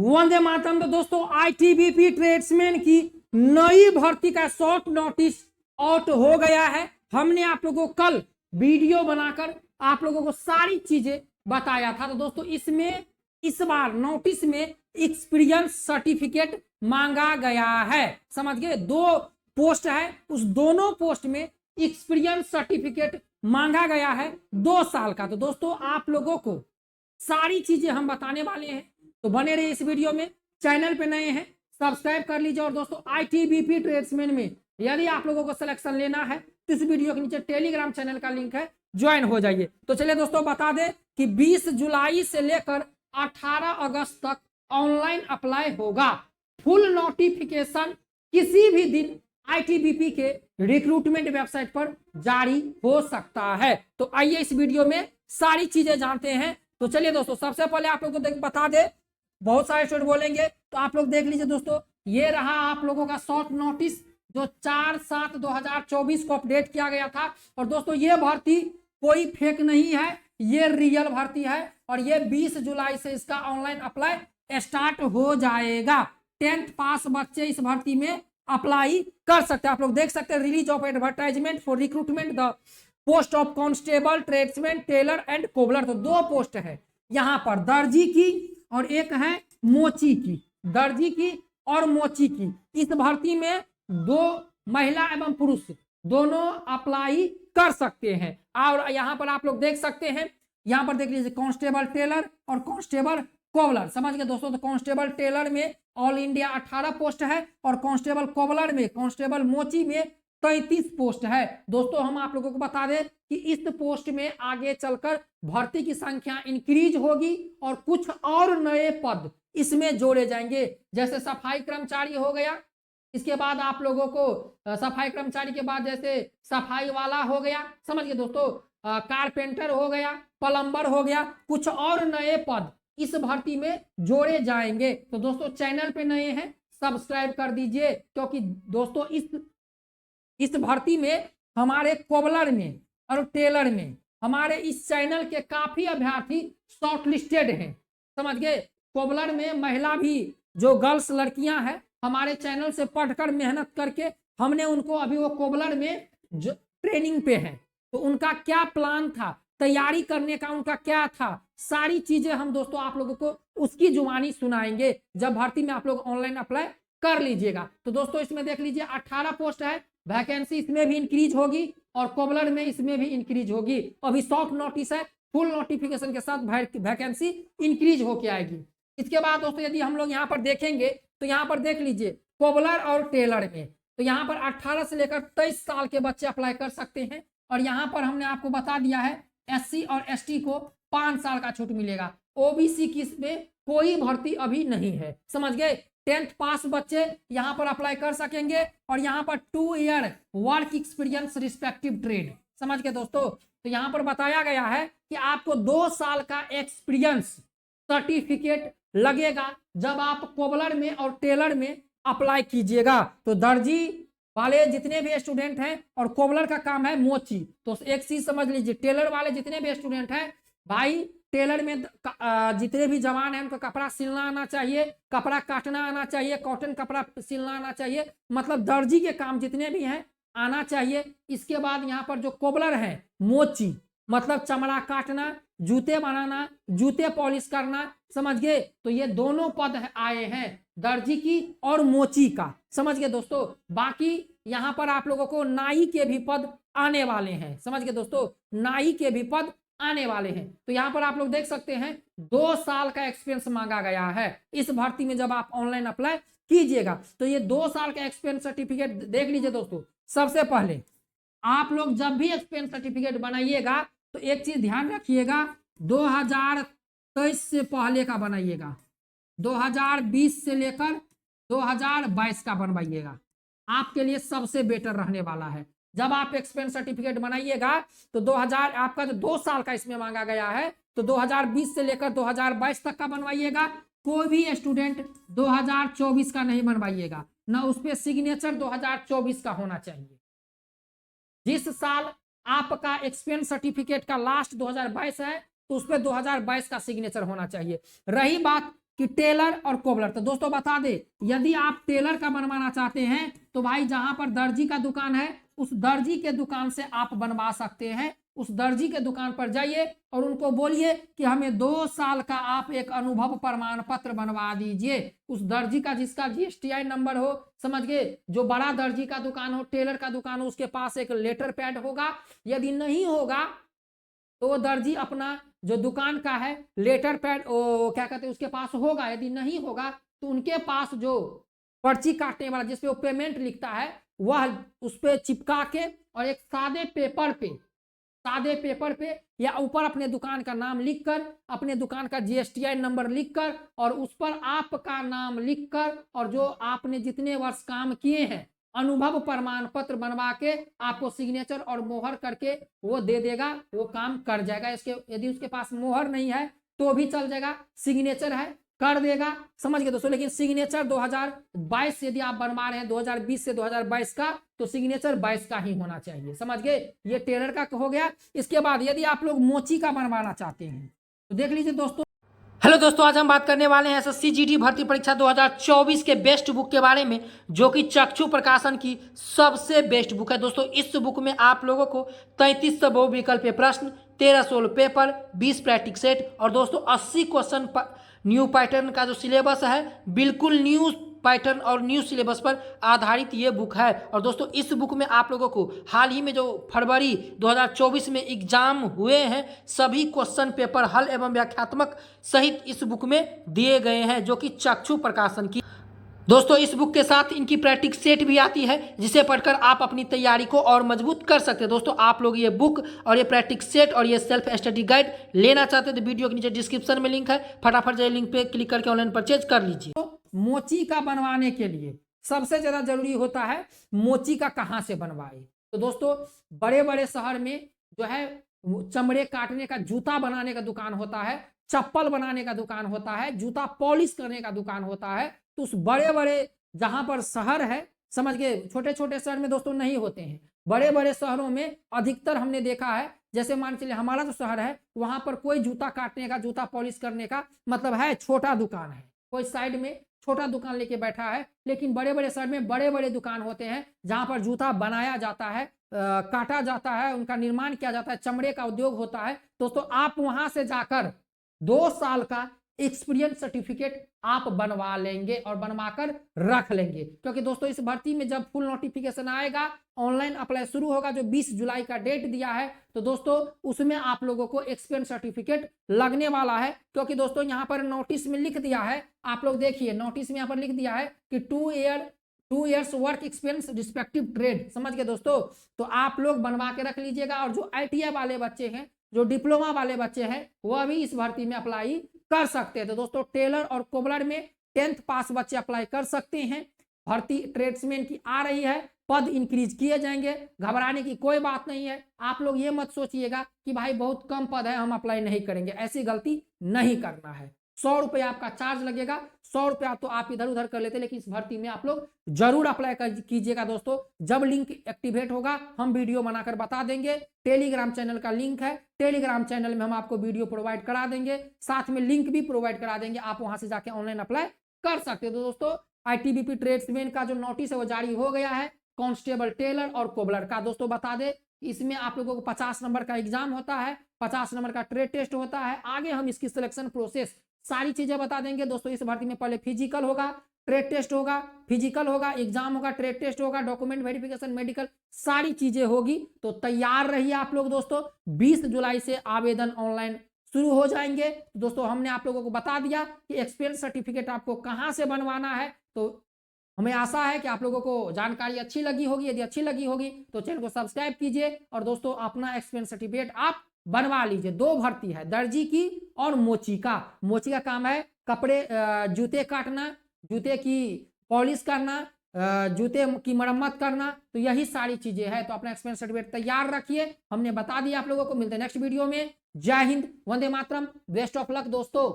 वंदे मातरम। तो दोस्तों ITBP tradesman की नई भर्ती का शॉर्ट नोटिस आउट हो गया है। हमने आप लोगों को कल वीडियो बनाकर आप लोगों को सारी चीजें बताया था। तो दोस्तों इसमें इस बार नोटिस में एक्सपीरियंस सर्टिफिकेट मांगा गया है। समझ गए, 2 पोस्ट है, उस दोनों पोस्ट में एक्सपीरियंस सर्टिफिकेट मांगा गया है 2 साल का। तो दोस्तों आप लोगों को सारी चीजें हम बताने वाले हैं, तो बने रहिए इस वीडियो में। चैनल पे नए हैं सब्सक्राइब कर लीजिए। और दोस्तों आईटीबीपी ट्रेड्समैन में यदि आप लोगों को सिलेक्शन लेना है तो इस वीडियो के नीचे टेलीग्राम चैनल का लिंक है, ज्वाइन हो जाइए। तो चलिए दोस्तों बता दें कि 20 जुलाई से लेकर 18 अगस्त तक ऑनलाइन अप्लाई होगा। फुल नोटिफिकेशन किसी भी दिन आईटीबीपी के रिक्रूटमेंट वेबसाइट पर जारी हो सकता है। तो आइए इस वीडियो में सारी चीजें जानते हैं। तो चलिए दोस्तों सबसे पहले आप लोगों को बता दे, बहुत सारे स्टूडेंट बोलेंगे तो आप लोग देख लीजिए दोस्तों, ये रहा आप लोगों का शॉर्ट नोटिस जो 4/7/2024 को अपडेट किया गया था। और दोस्तों ये भर्ती कोई फेक नहीं है, ये रियल भर्ती है और ये 20 जुलाई से इसका ऑनलाइन अप्लाई स्टार्ट हो जाएगा। 10th पास बच्चे इस भर्ती में अप्लाई कर सकते हैं। आप लोग देख सकते हैं, release of advertisement for recruitment the post of constable, tradesman, tailor and cobbler. तो 2 पोस्ट है यहाँ पर, दर्जी की और एक है मोची की। दर्जी की और मोची की इस भर्ती में 2 महिला एवं पुरुष दोनों अप्लाई कर सकते हैं। और यहाँ पर आप लोग देख सकते हैं, यहाँ पर देख लीजिए कांस्टेबल टेलर और कांस्टेबल कोबलर। समझ गए दोस्तों। तो कांस्टेबल टेलर में ऑल इंडिया 18 पोस्ट है और कांस्टेबल कोबलर में, कांस्टेबल मोची में 33 पोस्ट है। दोस्तों हम आप लोगों को बता दें कि इस पोस्ट में आगे चलकर भर्ती की संख्या इंक्रीज होगी और कुछ और नए पद इसमें जोड़े जाएंगे, जैसे सफाई कर्मचारी हो गया, इसके बाद आप लोगों को सफाई कर्मचारी के बाद जैसे सफाई वाला हो गया, समझ गए दोस्तों, कारपेंटर हो गया, प्लम्बर हो गया, कुछ और नए पद इस भर्ती में जोड़े जाएंगे। तो दोस्तों चैनल पे नए हैं सब्सक्राइब कर दीजिए, क्योंकि दोस्तों इस भर्ती में हमारे कोबलर में और टेलर में हमारे इस चैनल के काफी अभ्यर्थी शॉर्टलिस्टेड हैं। समझ गए, कोबलर में महिला भी जो गर्ल्स लड़कियां हैं हमारे चैनल से पढ़कर मेहनत करके हमने उनको अभी वो कोबलर में जो ट्रेनिंग पे हैं, तो उनका क्या प्लान था, तैयारी करने का उनका क्या था, सारी चीजें हम दोस्तों आप लोगों को उसकी जुबानी सुनाएंगे जब भर्ती में आप लोग ऑनलाइन अप्लाई कर लीजिएगा। तो दोस्तों इसमें देख लीजिए 18 पोस्ट है, वैकेंसी इसमें भी इंक्रीज होगी और कोबलर में इसमें भी इंक्रीज होगी। अभी शॉर्ट नोटिस है, फुल नोटिफिकेशन के साथ वैकेंसी इंक्रीज होके आएगी। इसके बाद दोस्तों यदि हम लोग यहाँ पर देखेंगे तो यहाँ पर देख लीजिए कोबलर और टेलर में, तो यहाँ पर 18 से लेकर 23 साल के बच्चे अप्लाई कर सकते हैं। और यहाँ पर हमने आपको बता दिया है SC और ST को 5 साल का छूट मिलेगा। OBC की इसमें कोई भर्ती अभी नहीं है। समझ गए, 10th पास बच्चे यहाँ पर अप्लाई कर सकेंगे और यहाँ पर 2 year work experience respective trade. समझ गए दोस्तों। तो यहाँ पर बताया गया है कि आपको 2 साल का एक्सपीरियंस सर्टिफिकेट लगेगा जब आप कोबलर में और टेलर में अप्लाई कीजिएगा। तो दर्जी वाले जितने भी स्टूडेंट हैं और कोबलर का काम है मोची, तो एक चीज समझ लीजिए, टेलर वाले जितने भी स्टूडेंट हैं भाई, टेलर में जितने भी जवान हैं उनको कपड़ा सिलना आना चाहिए, कपड़ा काटना आना चाहिए, कॉटन कपड़ा सिलना आना चाहिए, मतलब दर्जी के काम जितने भी हैं आना चाहिए। इसके बाद यहाँ पर जो कोबलर है मोची, मतलब चमड़ा काटना, जूते बनाना, जूते पॉलिश करना। समझ गए, तो ये दोनों पद आए हैं दर्जी की और मोची का। समझ गए दोस्तों। बाकी यहाँ पर आप लोगों को नाई के भी पद आने वाले हैं। समझ गए दोस्तों, नाई के भी पद आने वाले हैं। तो यहाँ पर आप लोग देख सकते हैं 2 साल का एक्सपीरियंस मांगा गया है इस भर्ती में जब आप ऑनलाइन अप्लाई कीजिएगा। तो ये 2 साल का एक्सपीरियंस सर्टिफिकेट देख लीजिए दोस्तों। सबसे पहले आप लोग जब भी एक्सपीरियंस सर्टिफिकेट बनाइएगा तो एक चीज ध्यान रखिएगा, 2023 से पहले का बनाइएगा, 2020 से लेकर 2022 का बनवाइएगा, आपके लिए सबसे बेटर रहने वाला है। जब आप एक्सपीरियंस सर्टिफिकेट बनाइएगा तो 2000 आपका जो 2 साल का इसमें मांगा गया है, तो 2020 से लेकर 2022 तक का बनवाइएगा। कोई भी स्टूडेंट 2024 का नहीं बनवाइएगा, ना उस पर सिग्नेचर 2024 का होना चाहिए। जिस साल आपका एक्सपीरियंस सर्टिफिकेट का लास्ट 2022 है तो उस पर 2022 का सिग्नेचर होना चाहिए। रही बात कि टेलर और कोबलर। तो दोस्तों बता दे, यदि आप टेलर का बनवाना चाहते हैं तो भाई जहां पर दर्जी का दुकान है उस दर्जी के दुकान से आप बनवा सकते हैं। उस दर्जी के दुकान पर जाइए और उनको बोलिए कि हमें 2 साल का आप एक अनुभव प्रमाण पत्र बनवा दीजिए। उस दर्जी का जिसका GSTI नंबर हो, समझ गए, जो बड़ा दर्जी का दुकान हो, टेलर का दुकान हो, उसके पास एक लेटर पैड होगा। यदि नहीं होगा तो वो दर्जी अपना जो दुकान का है लेटर पैड क्या कहते हैं उसके पास होगा। यदि नहीं होगा तो उनके पास जो पर्ची काटने वाला जिसपे वो पेमेंट लिखता है वह उस पे चिपका के और एक सादे पेपर पे या ऊपर अपने दुकान का नाम लिखकर, अपने दुकान का GSTI नंबर लिखकर और उस पर आपका नाम लिखकर और जो आपने जितने वर्ष काम किए हैं अनुभव प्रमाण पत्र बनवा के आपको सिग्नेचर और मोहर करके वो दे देगा, वो काम कर जाएगा। इसके यदि उसके पास मोहर नहीं है तो भी चल जाएगा, सिग्नेचर है कर देगा, समझ गए दोस्तों। लेकिन सिग्नेचर 2022 से यदि आप बनवा रहे हैं 2020 से 2022 का तो सिग्नेचर 22 का ही होना चाहिए, समझ गए। ये टेलर का हो गया। इसके बाद यदि आप लोग मोची का बनवाना चाहते हैं तो देख लीजिए दोस्तों। हेलो दोस्तों, आज हम बात करने वाले हैं SSC GD भर्ती परीक्षा 2024 के बेस्ट बुक के बारे में, जो कि चक्षु प्रकाशन की सबसे बेस्ट बुक है दोस्तों। इस बुक में आप लोगों को 3300 बहुविकल्पीय प्रश्न, 13 सोल्व पेपर, 20 प्रैक्टिस सेट और दोस्तों 80 क्वेश्चन न्यू पैटर्न का जो सिलेबस है बिल्कुल न्यू पैटर्न और न्यू सिलेबस पर आधारित ये बुक है। और दोस्तों इस बुक में आप लोगों को हाल ही में जो फरवरी 2024 में एग्जाम हुए हैं सभी क्वेश्चन पेपर हल एवं व्याख्यात्मक सहित इस बुक में दिए गए हैं, जो कि चक्षु प्रकाशन की। दोस्तों इस बुक के साथ इनकी प्रैक्टिस सेट भी आती है जिसे पढ़कर आप अपनी तैयारी को और मजबूत कर सकते हैं। दोस्तों आप लोग ये बुक और ये प्रैक्टिस सेट और ये सेल्फ स्टडी गाइड लेना चाहते हैं तो वीडियो के नीचे डिस्क्रिप्शन में लिंक है, फटाफट जाइए लिंक पे क्लिक करके ऑनलाइन परचेज कर लीजिए। तो मोची का बनवाने के लिए सबसे ज्यादा जरूरी होता है मोची का कहाँ से बनवाए। तो दोस्तों बड़े बड़े शहर में जो है चमड़े काटने का, जूता बनाने का दुकान होता है, चप्पल बनाने का दुकान होता है, जूता पॉलिश करने का दुकान होता है। तो उस बड़े बड़े जहां पर शहर है, समझ गए, छोटे छोटे शहर में दोस्तों नहीं होते हैं, बड़े बड़े शहरों में अधिकतर हमने देखा है। जैसे मान चलिए हमारा जो शहर है वहां पर कोई जूता काटने का, जूता पॉलिश करने का मतलब है छोटा दुकान है, कोई साइड में छोटा दुकान लेके बैठा है। लेकिन बड़े बड़े शहर में बड़े बड़े दुकान होते हैं जहां पर जूता बनाया जाता है, काटा जाता है, उनका निर्माण किया जाता है, चमड़े का उद्योग होता है। दोस्तों आप वहां से जाकर 2 साल का एक्सपीरियंस सर्टिफिकेट आप बनवा लेंगे और बनवाकर रख लेंगे, क्योंकि दोस्तों इस भर्ती में जब फुल नोटिफिकेशन आएगा, ऑनलाइन अप्लाई शुरू होगा, जो 20 जुलाई का डेट दिया है, तो दोस्तों उसमें आप लोगों को एक्सपीरियंस सर्टिफिकेट लगने वाला है। क्योंकि दोस्तों यहाँ पर नोटिस में लिख दिया है, आप लोग देखिए नोटिस में यहाँ पर लिख दिया है कि 2 years work experience respective trade, समझ गए दोस्तों। तो आप लोग बनवा के रख लीजिएगा। और जो ITI वाले बच्चे हैं, जो डिप्लोमा वाले बच्चे हैं, वह भी इस भर्ती में अप्लाई कर सकते हैं। तो दोस्तों टेलर और कोबलर में 10th पास बच्चे अप्लाई कर सकते हैं। भर्ती ट्रेड्समैन की आ रही है, पद इंक्रीज किए जाएंगे, घबराने की कोई बात नहीं है। आप लोग ये मत सोचिएगा कि भाई बहुत कम पद है हम अप्लाई नहीं करेंगे, ऐसी गलती नहीं करना है। 100 रुपया आपका चार्ज लगेगा, 100 रुपया तो आप इधर उधर कर लेते, लेकिन इस भर्ती में आप लोग जरूर अप्लाई कीजिएगा दोस्तों। जब लिंक एक्टिवेट होगा हम वीडियो बनाकर बता देंगे। टेलीग्राम चैनल का लिंक है, टेलीग्राम चैनल में हम आपको वीडियो प्रोवाइड करा देंगे, साथ में लिंक भी प्रोवाइड करा देंगे, आप वहां से जाके ऑनलाइन अप्लाई कर सकते हो। तो दोस्तों ITBP ट्रेड्समैन का जो नोटिस है वो जारी हो गया है, कांस्टेबल, टेलर और कोबलर का। दोस्तों बता दे इसमें आप लोगों को 50 नंबर का एग्जाम होता है, 50 नंबर का ट्रेड टेस्ट होता है। आगे हम इसकी सिलेक्शन प्रोसेस सारी चीजें बता देंगे दोस्तों। इस भर्ती में पहले फिजिकल होगा, ट्रेड टेस्ट होगा, फिजिकल होगा, एग्जाम होगा, ट्रेड टेस्ट होगा, डॉक्यूमेंट वेरिफिकेशन, मेडिकल, सारी चीजें होगी। तो तैयार रहिए आप लोग दोस्तों। 20 जुलाई से आवेदन ऑनलाइन शुरू हो जाएंगे। दोस्तों हमने आप लोगों को बता दिया कि एक्सपीरियंस सर्टिफिकेट आपको कहां से बनवाना है। तो हमें आशा है कि आप लोगों को जानकारी अच्छी लगी होगी। यदि अच्छी लगी होगी तो चैनल को सब्सक्राइब कीजिए और दोस्तों अपना एक्सपीरियंस सर्टिफिकेट आप बनवा लीजिए। 2 भर्ती है, दर्जी की और मोची का। मोची का काम है कपड़े, जूते काटना, जूते की पॉलिश करना, जूते की मरम्मत करना, तो यही सारी चीजें हैं। तो अपना एक्सपीरियंस सर्टिफिकेट तैयार रखिए, हमने बता दिया आप लोगों को। मिलते हैं नेक्स्ट वीडियो में। जय Hind, Vande Mataram, best of luck दोस्तों।